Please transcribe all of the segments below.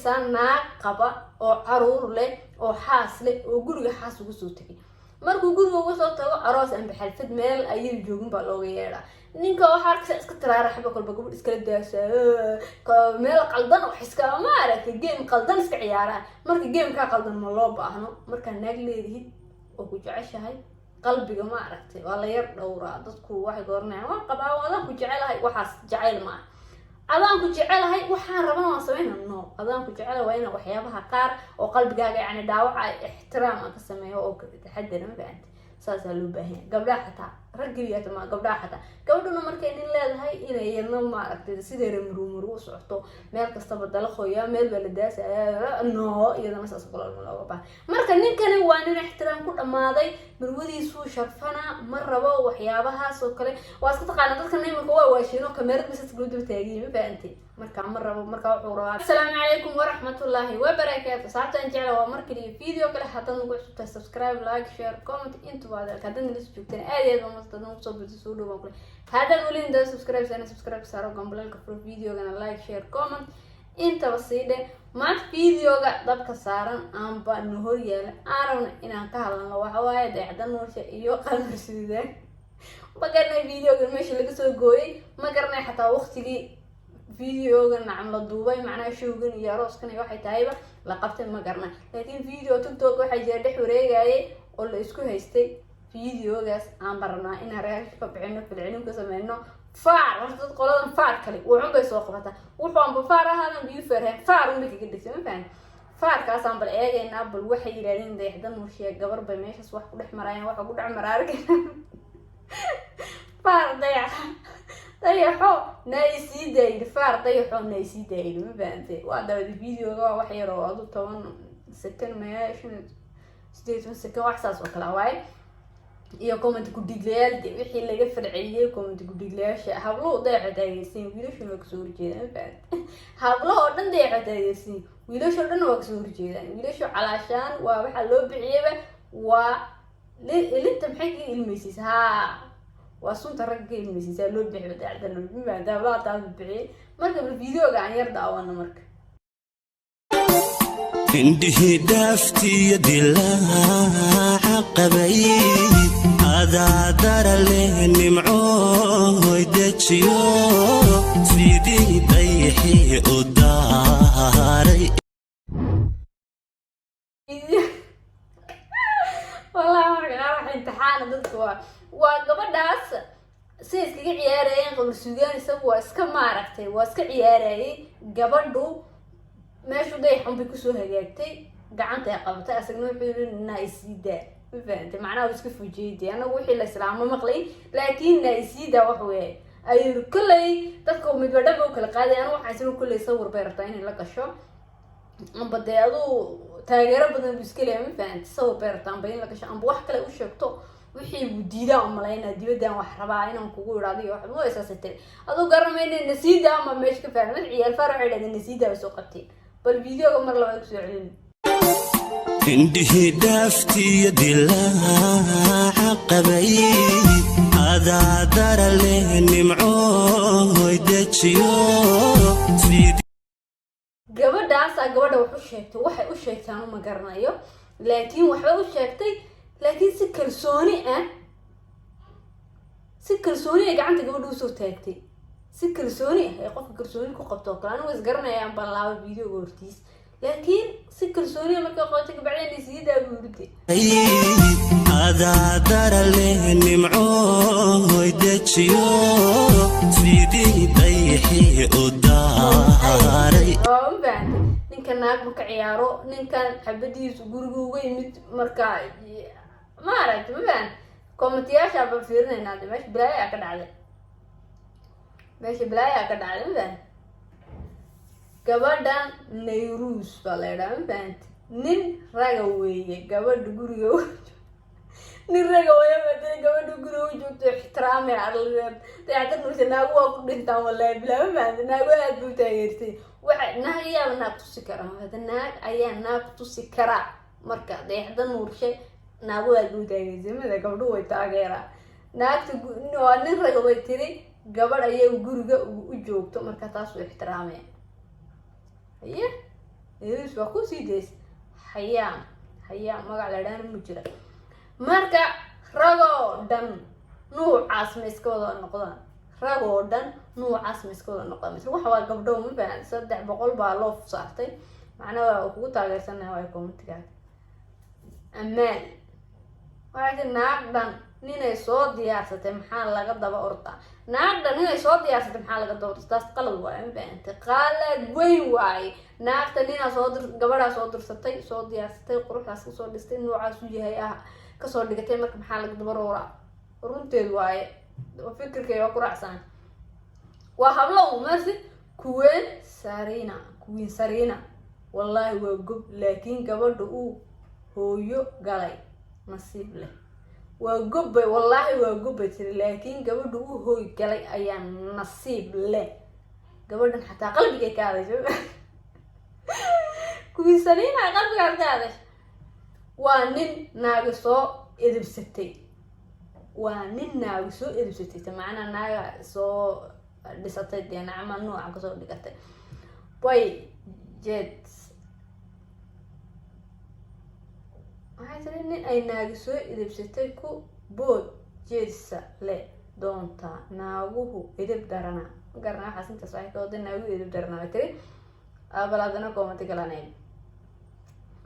sana qaba oo caruur leh oo xaas leh oo guriga xaas ugu soo tagay markuu guriga ugu soo tago aroos aan xalfad meel ayay joogin baa looga yeeraa ninka waxa arkay iska tiraaraxba kolba gabadh iska daasa meel qaldan oo xiska ma aragtay game qaldan iska ciyaara marka game ka qaldan ma loo baahno marka naag leedahay oo ku jeceshahay qalbiga ma aragtay waa la yar dhowraa dadku waxay goornaa waa qabaa wadan ku jecelahay waxaas jecel ma adaan ku jecelahay waxaan rabaa waan sameeynaa no adaan ku jecelahay waa inaan waxyaabaha qaar oo qalbigaaga yani dhaawaca ixtiraam aan ka sameeyo oo taxadar ma fahanti saas loo baahan gabdhaha xataa raggiga ma gabdhaha xataa gabadhuna markay nin leedahay inay yarna ma aragtay sidee reemruumur u socoto meel kasta badala qoya meel baladaas no iyadana saas looga baahan marka ninkani waa nin ixtiraam ku dhamaaday marwadiisu sharfana ma rabo waxyaabahaas oo kale waa iska taqaan dadka nimanka waa waashino kamerad bisas guud taagay ma fahanti marka ma rabo marka wuxuu rabaa assalaamu calaykum waraxmatullaahi wabarakaatuh saabtan jecel waa markii video kale hadan ugu cusubta subscribe like share comment inta wada hadan la joogtaan aad ma tadan soo bixi soo dhaw kale hadan wali inta subscribe saaro gambalka for video gana like share comment inta wasiide ma videoga dadka saaran aan baan hor yeelay aanana inaan ka hadalno waxa waaye deecdan nolosha iyo qalmarsiida ma garanay videoga meesha laga soo gooyay ma garanay xataa waqtigii videoga nacam la duubay macnaa showgan iyo arooskan waxay tahayba la qabtay ma garanay laakiin video TikTok waxa jira dhex wareegayay oo la isku haystay videogaas aan barnaa in reaction ka bixino filcilin ka sameeyno faar dad qoladan faar kale wuxuu bay soo qabata wuxuu aan faar ahaan biyo farhan faar uma kaga dhigay ma fahmin faarkaas aan bal eegaynaa bal waxay yiraahdeen deexdan uu sheeg gabar bay meeshas wax ku dhex marayaan waxa ku dhex maraarka faar dayaxo naysii faar dayaxo naysii ma fahamtay waa dawada videoga wax yar oo adu 10 second meeshan 8 second wax saas oo kala waay iyo comment ku diglayaal wixii laga farciyay comment ku diglayaasha hablo dayaxo taagaysan wiilashu waa kasoo horjeedaan hablo oo dhan dayaxo taagaysan wiilashu dhan waa kasoo horjeedaan wiilashu calaashaan waa waxa loo bixiyay waa linta maxay ka ilmeysiis ha واسونت رجع المسيسة لود بحب تعدل بما دابلا تعرف بعي مركب الفيديو قاعد يرضى وانا مركب عندي دافتي يدي الله عقبي هذا دار اللي معوه يدتشيو سيدي بيحي قداري والله راح امتحان ضدك وقبضاس سيس كي عيارين قبل سودان يسووا اسكا ما عرفتي واسكا عياري قبضو ماشو دايحون بكسو هجاجتي قعنتي قبطي اسقنا يقولون نايسيدا فهمت معناه اسكا فوجيدي انا وحي الاسلام ما مقلي لكن نايسيدا وحوي اي كلي dadka mid wadaba kala qaaday anu waxaan soo kulay sawir beerta in la gasho amba deedo taageero badan biskile ma fahanti sawir beerta amba in la gasho amba wax kale u sheegto wixii uu diidaa umaleynaa dibadaan wax rabaa inaan kugu iraadiyo wax ma isaasatay adoo garameynay nasiida ama meesha ka fahmay ciyaal farac ay nasiida soo qabtay bal videoga mar laba ku soo celin عندي دافتي يدي الله عقبي هذا دار اللي معوه يدتشيو سيدي gabadhaas wuxuu sheegtay waxay u sheegtaan ma garanayo laakiin waxba u sheegtay laakiin si kalsooni gacanta gabadhu soo taagtay si kalsooni ay qofka kalsooni ku qabto kale anu is garanayaan balaabo video hortiis laakiin si kalsooni marka qootay bacdeen siida buurtay هذا دار اللي معوه يدتشيو سيدي بيحي قداري ninka naag ma ka ciyaaro ninkan xabadiisu guriga uga yimid marka ma aragtay ma baan kommentiyaasha ba fiirinaynaa meesha bilaaya ka dhacday ma baan gabadhan Nayrus baleedan baan nin raga weeye gabadha guriga nin raga weeye baday gabadha guriga joogto ixtiraam ay arleed taayada nusha naagu waa ku dhintaan wallahi bilaa baan naagu aad buu taageertay waxa naagaya naag tusi kara hada naag ayaa naag tusi kara marka deexda nuurshay naagu aad buu taageertay mid gabadhu way taageera naagta waa nin raga way tiri gabadh ayay guriga u joogto marka taas oo ixtiraamay eedis waa ku sii days hayaan magac la dhaana ma jira. marka ragoo dhan nuucaas ma iska wada noqdaan, ragoo dhan nuucaas ma iska wada noqdaan. mise waxa waa gabdho ma fahan 300 baa loo saartay macnaha waa kugu taageersanaya waa commentiga amaan waxay naag dhan ninay soo diyaarsatay maxaa laga daba ordaa, naag dhan ninay soo diyaarsatay maxaa laga daba ordaa, taas qalad waaye ma fahanti, qalad weyn waaye. naagta ninaa gabadhaa soo dirsatay soo diyaarsatay quruxdaas kasoo dhistay noocaas u yahay kasoo dhigatay marka maxaa laga daba rooraa, runteed waaye fikirkay waa ku raacsan. waa hablo umasi kuween Sarina wallahi waa gob, laakiin gabadha uu hooyo galay nasiib leh. waa gobbay wallahi waa gobbay tiri, laakiin gabadha uu hooy galay ayaa nasiib leh. gabadhan xataa qalbigay ka hadasho kuwii Sarina qalbigaa ka hadasho. waa nin naaga soo edibsatay, macnaa naaga soo dhisatay dee nacma nooca kasoo dhigatay. way jets waxay tiri nin ay naagi soo edibsatay ku bood jeedsa le doontaa naaguhu edib darana garana waxaas intaas waxay ka wada naagu edib darana way tiri abalaadana koomati galanay.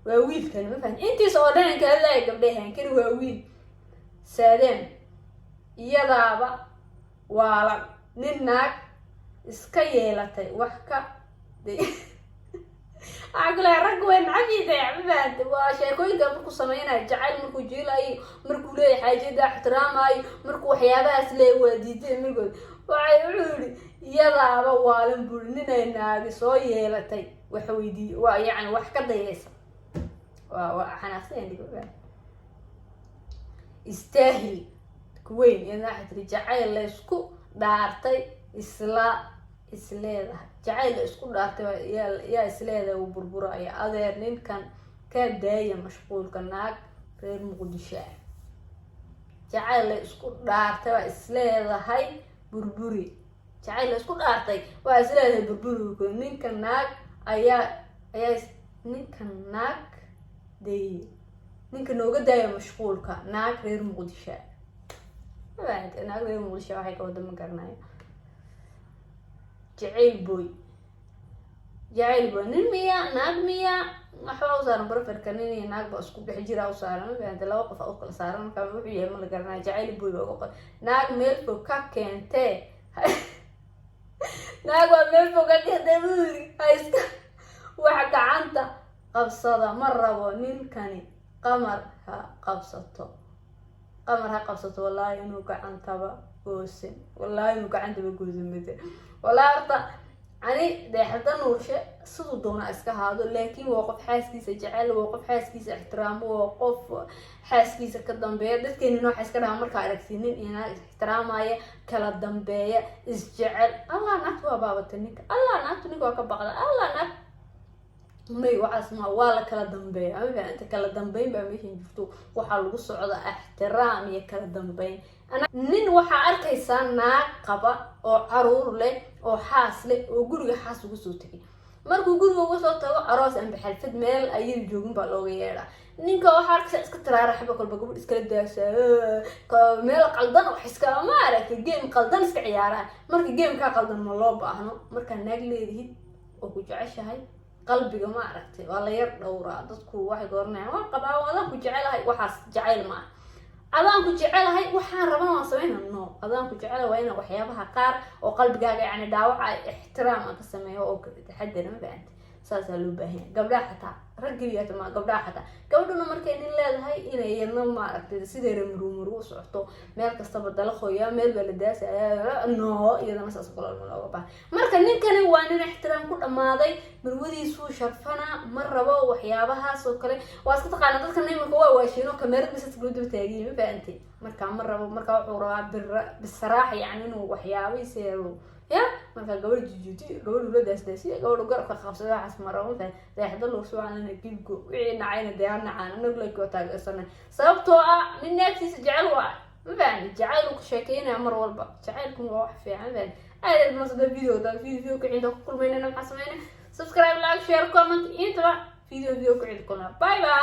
waa wiilkan ma fahan intiis oo dhan ka hadlay gabdhahan kari waa wiil saadeen iyadaaba waa nin naag iska yeelatay wax ka أقول رجوا وين عجيزة يا عباد وشايكوين قبل كسمينا جعل مركو جيلاي مركو لي حاجة دا احترامي مركو حيابات لي وديتين مركو وعيولي يلا بوالن بولننا إنها بصوية لتي وحويدي ويعني وحكا ديسا وحناسين دي كبير استاهل كوين إن أحد رجعي ليسكو دارتي isleedahay jacayl isku dhaartay yaa isleedahay uu burburaya adeer ninkan ka daaya mashquulka naag reer Muqdisho jacayl isku dhaartay waa isleedahay burburi jacayl isku dhaartay waa isleedahay burburi ninkan naag ayaa ninkan naag day ninkan nooga daaya mashquulka naag reer Muqdisho naag reer Muqdisho waxay ka wada ma garanayo جعيل بوي nin miya naag miya waxa uu saaran barafar kanini naag ba isku bixijira uu saaran baanta laba qof oo kala saaran marka wuxuu yahay ma la garanaa jacayl booy oo qof naag meel fog ka keentay naag waa meel fog ka keentay haysta wax gacanta qabsada ma rabo ninkani qamar ha qabsato wallahi inuu gacantaba goosin wallahi inuu gacantaba goosin mid والله أرتا يعني ده حتى نورشة صدق دونا إسكهادو لكن وقف حاس كيسة جعل وقف حاس كيسة احترام وقف حاس كيسة كدنبية ده كأنه نوع حاس كده عمر كاركتينين هنا احترام هاي كلا دنبية إسجعل الله ناتوا بابا تنيك الله ناتوا نيك وكبقلا الله نات مي وعسما ولا كلا دنبية أما أنت كلا دنبية بمشي جفتو وحلو الصعدة احترام يا كلا دنبية أنا نين وحا أركيسان ناق قبا أو عرور له أو حاس له أو جورج حاس وجسوتي مركو جورج وجسوته أراس أم بحلفت مال أي الجوجن بالوغيرة نينك أو حركة إسكترا رح بقول بقول إسكال داس مال قلدان وحس كما عارف الجيم قلدان إسك عيارة مرك الجيم كقلدان ملوب أهنا مرك النجلة دي وكجعش هاي قلبي ما عرفت والله يردورا dadku waxay goornaa waa qabaa wadan ku jecelahay waxaas jecel ma adaan ku jecelahay waxaan rabaa waan sameeynaa adaan ku jecelahay waa inaan waxyaabaha qaar oo qalbigaaga yani dhaawaca ixtiraam ka sameeyo oo taxadar ma baahanta saas loo baahan gabdhaha xataa raggiga ma gabdhaha xataa gabadhuna markay nin leedahay inay yarna ma aragtay sidee reemruumru u socoto meel kasta badal qoya meel baladaas no iyadana saas qolal ma marka ninkani waa nin ixtiraam ku dhamaaday marwadiisu sharfana mar rabo waxyaabahaas oo kale waa iska taqaan dadka nimanka waa waashino kamerad bisad guud taagay ma fahanti marka mar rabo marka wuxuu rabaa bisraax yani inuu waxyaabihiisa يا ما قبل جوجي قبل ولا داسداسي قبل قرب خمسة حس مرة مثلا ده حد الله سبحانه وتعالى نجيبكم وعين عين ديانا عنا نقولك وتاج أصلا سببتوا من نفسي سجعلوا ما بعد جعلوا شاكين عمر والبا جعلكم واحد في عمل هذا المصدر فيديو ده فيديو كعندك كل ما ينام حسمينه subscribe like share comment intaba video كعيد كلها. باي باي.